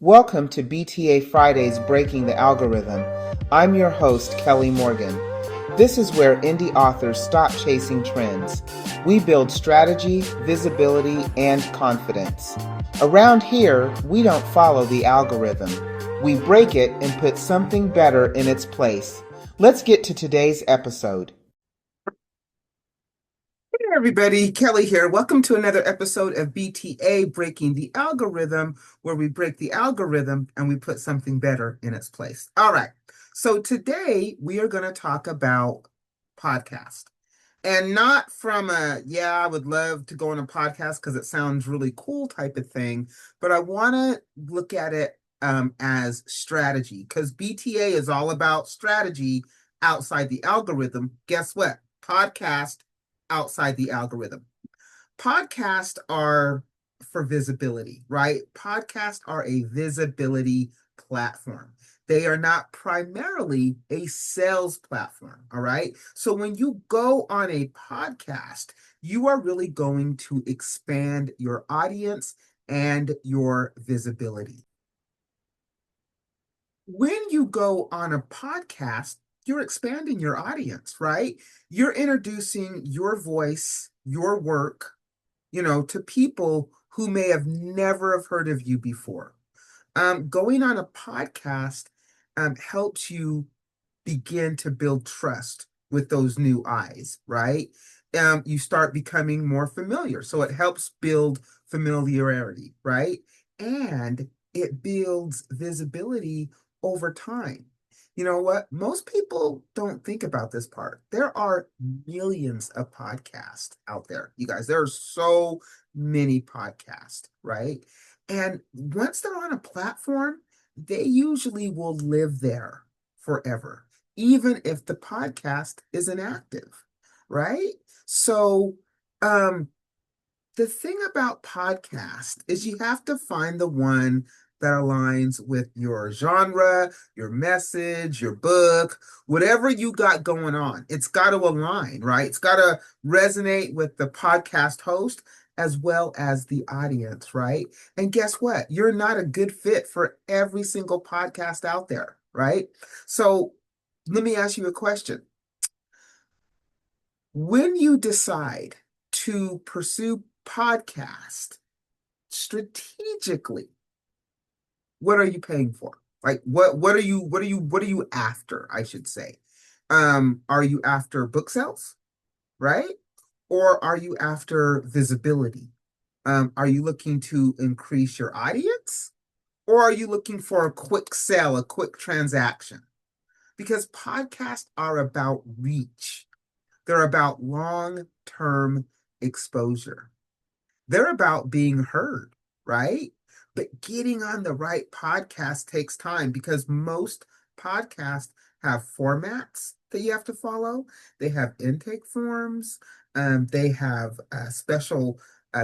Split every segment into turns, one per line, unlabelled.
Welcome to BTA Fridays Breaking the Algorithm. I'm your host, Kelly Morgan. This is where indie authors stop chasing trends. We build strategy, visibility, and confidence. Around here, we don't follow the algorithm. We break it and put something better in its place. Let's get to today's episode.
Hey everybody, Kelly here. Welcome to another episode of BTA Breaking the Algorithm, where we break the algorithm and we put something better in its place. All right. So today we are going to talk about podcast. And not from I would love to go on a podcast because it sounds really cool type of thing, but I want to look at it as strategy because BTA is all about strategy outside the algorithm. Guess what? Podcast outside the algorithm. Podcasts are for visibility, right? Podcasts are a visibility platform. They are not primarily a sales platform, all right? So when you go on a podcast, you are really going to expand your audience and your visibility. When you go on a podcast, you're expanding your audience, right? You're introducing your voice, your work, to people who may have never have heard of you before. Going on a podcast helps you begin to build trust with those new eyes, right? You start becoming more familiar. So it helps build familiarity, right? And it builds visibility over time. You know what? Most people don't think about this part. There are millions of podcasts out there, you guys. There are so many podcasts, right? And once they're on a platform, they usually will live there forever, even if the podcast is inactive, right? So, um, the thing about podcast is you have to find the one that aligns with your genre, your message, your book, whatever you got going on. It's got to align, right? It's got to resonate with the podcast host as well as the audience, right? And guess what? You're not a good fit for every single podcast out there, right? So let me ask you a question. When you decide to pursue podcast strategically, what are you paying for? Like what are you after, I should say? Are you after book sales, right? Or are you after visibility? Are you looking to increase your audience? Or are you looking for a quick sale, a quick transaction? Because podcasts are about reach. They're about long-term exposure. They're about being heard, right? But getting on the right podcast takes time because most podcasts have formats that you have to follow. They have intake forms. They have special,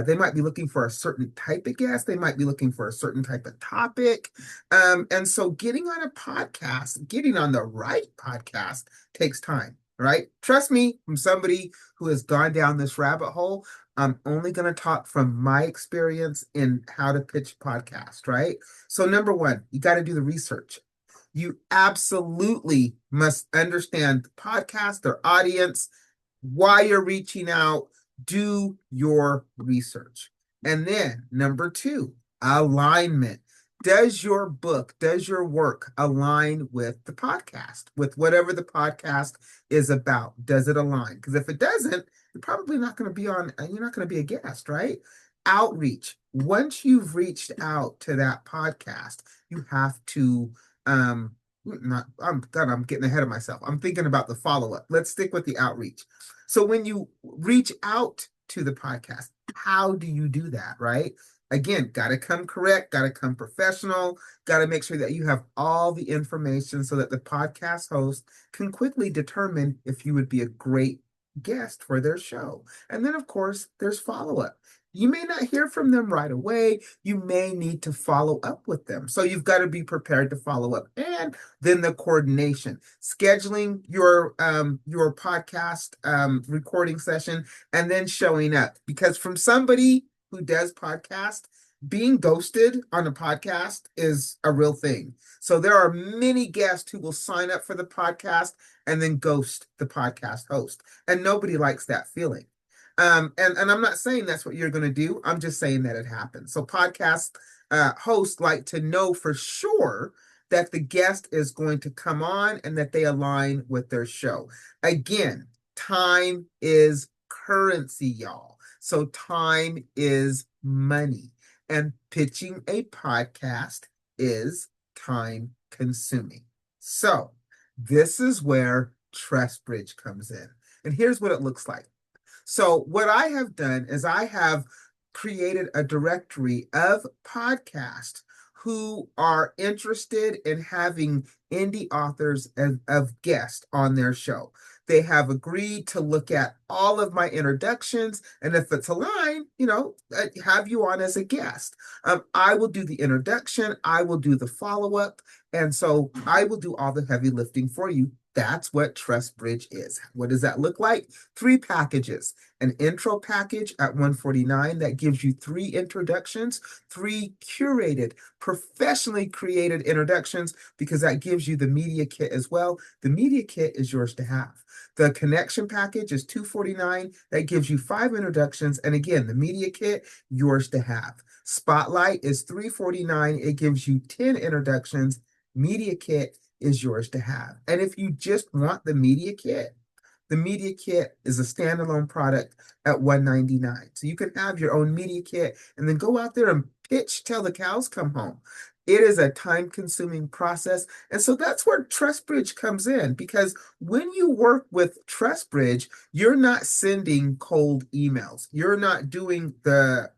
they might be looking for a certain type of guest. They might be looking for a certain type of topic. And so getting on a podcast, getting on the right podcast takes time, right? Trust me, from somebody who has gone down this rabbit hole, I'm only going to talk from my experience in how to pitch podcast, right? So, number one, you got to do the research. You absolutely must understand the podcast, their audience, why you're reaching out. Do your research. And then, number two, alignment. Does your book, does your work align with the podcast, with whatever the podcast is about? Does it align? Because if it doesn't, you're probably not going to be on, you're not going to be a guest, right? Outreach. Once you've reached out to that podcast, you have to, not, I'm getting ahead of myself. I'm thinking about the follow-up. Let's stick with the outreach. So when you reach out to the podcast, how do you do that, right? Again, got to come correct, got to come professional, got to make sure that you have all the information so that the podcast host can quickly determine if you would be a great guest for their show. And then, of course, there's follow up. You may not hear from them right away. You may need to follow up with them. So you've got to be prepared to follow up. And then the coordination, scheduling your podcast recording session, and then showing up. Because from somebody who does podcast, being ghosted on a podcast is a real thing. So there are many guests who will sign up for the podcast and then ghost the podcast host. And nobody likes that feeling. And I'm not saying that's what you're going to do. I'm just saying that it happens. So podcast hosts like to know for sure that the guest is going to come on and that they align with their show. Again, time is currency, y'all. So time is money. And pitching a podcast is time consuming. So this is where TrustBridge comes in. And here's what it looks like. So what I have done is I have created a directory of podcasts who are interested in having indie authors of guests on their show. They have agreed to look at all of my introductions, and if it's aligned, have you on as a guest. I will do the introduction, I will do the follow-up, and so I will do all the heavy lifting for you. That's what TrustBridge is. What does that look like? 3 packages. An intro package at $149 that gives you 3 introductions, 3 curated, professionally created introductions, because that gives you the media kit as well. The media kit is yours to have. The connection package is $249. That gives you 5 introductions. And again, the media kit, yours to have. Spotlight is $349. It gives you 10 introductions. Media kit is yours to have. And if you just want the media kit is a standalone product at $199. So you can have your own media kit and then go out there and pitch till the cows come home. It is a time-consuming process. And so that's where TrustBridge comes in, because when you work with TrustBridge, you're not sending cold emails. You're not doing the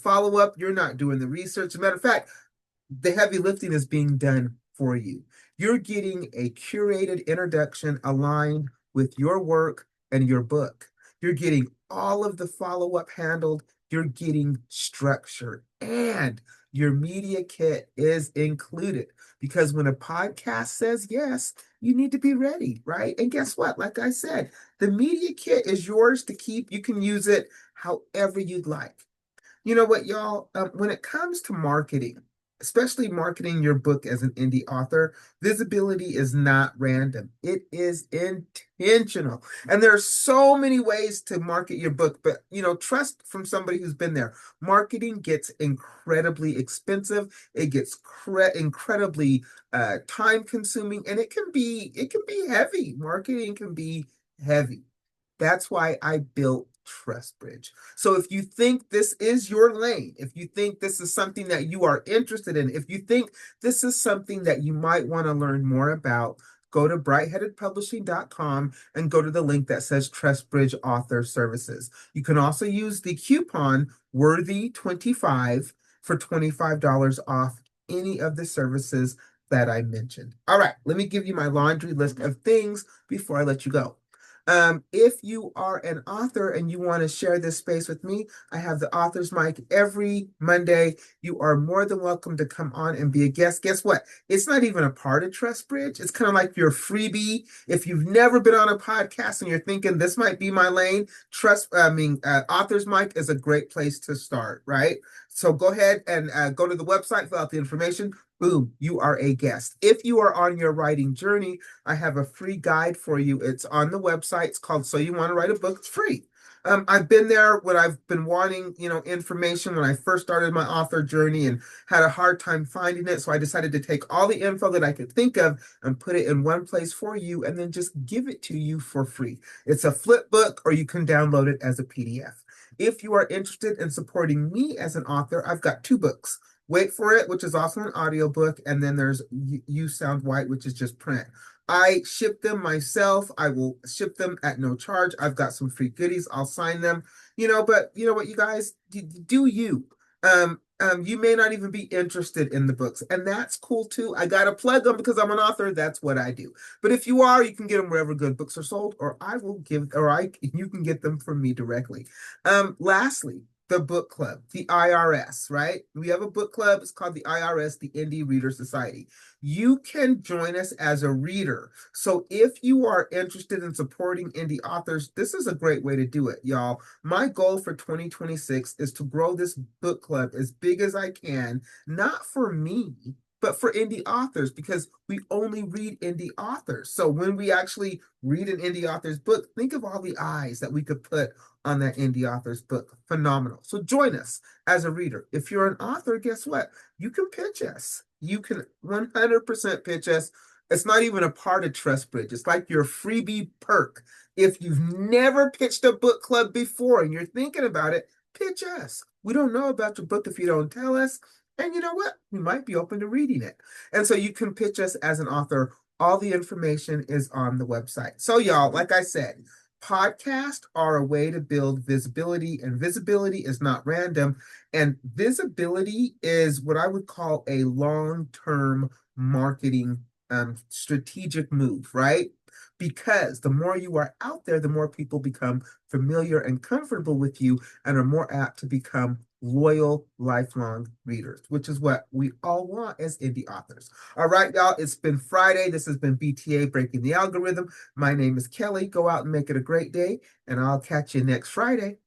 follow-up. You're not doing the research. As a matter of fact, the heavy lifting is being done for you. You're getting a curated introduction aligned with your work and your book. You're getting all of the follow-up handled. You're getting structure, and your media kit is included, because when a podcast says yes, you need to be ready, right? And guess what? Like I said, the media kit is yours to keep. You can use it however you'd like. You know what, y'all? When it comes to marketing, especially marketing your book as an indie author, visibility is not random. It is intentional. And there are so many ways to market your book, but trust from somebody who's been there. Marketing gets incredibly expensive. It gets incredibly time consuming, and it can be heavy. Marketing can be heavy. That's why I built TrustBridge. So if you think this is your lane, if you think this is something that you are interested in, if you think this is something that you might want to learn more about, go to brightheadedpublishing.com and go to the link that says TrustBridge Author Services. You can also use the coupon Worthy25 for $25 off any of the services that I mentioned. All right, let me give you my laundry list of things before I let you go. If you are an author and you want to share this space with me, I have the author's mic every Monday. You are more than welcome to come on and be a guest. Guess what? It's not even a part of TrustBridge. It's kind of like your freebie. If you've never been on a podcast and you're thinking this might be my lane, author's mic is a great place to start, right? So go ahead and go to the website, fill out the information. Boom, you are a guest. If you are on your writing journey, I have a free guide for you. It's on the website. It's called So You Want to Write a Book. It's free. I've been there when I've been wanting, information when I first started my author journey and had a hard time finding it. So I decided to take all the info that I could think of and put it in one place for you and then just give it to you for free. It's a flip book, or you can download it as a PDF. If you are interested in supporting me as an author, I've got 2 books. Wait for It, which is also an audiobook, and then there's You Sound White, which is just print. I ship them myself. I will ship them at no charge. I've got some free goodies. I'll sign them. But you know what, you guys, do you. You may not even be interested in the books, and that's cool too. I gotta plug them because I'm an author. That's what I do. But if you are, you can get them wherever good books are sold, or you can get them from me directly. Lastly, the book club, the IRS, right? We have a book club. It's called the IRS, the Indie Reader Society. You can join us as a reader. So if you are interested in supporting indie authors, this is a great way to do it, y'all. My goal for 2026 is to grow this book club as big as I can, not for me, but for indie authors, because we only read indie authors. So when we actually read an indie author's book, think of all the eyes that we could put on that indie author's book. Phenomenal. So join us as a reader. If you're an author, guess what? You can pitch us. You can 100% pitch us. It's not even a part of TrustBridge. It's like your freebie perk. If you've never pitched a book club before and you're thinking about it, pitch us. We don't know about your book if you don't tell us. And you know what? We might be open to reading it. And so you can pitch us as an author. All the information is on the website. So, y'all, like I said, podcasts are a way to build visibility, and visibility is not random. And visibility is what I would call a long-term marketing strategic move, right? Because the more you are out there, the more people become familiar and comfortable with you and are more apt to become loyal, lifelong readers, which is what we all want as indie authors. All right, y'all, it's been Friday. This has been BTA Breaking the Algorithm. My name is Kelly. Go out and make it a great day, and I'll catch you next Friday.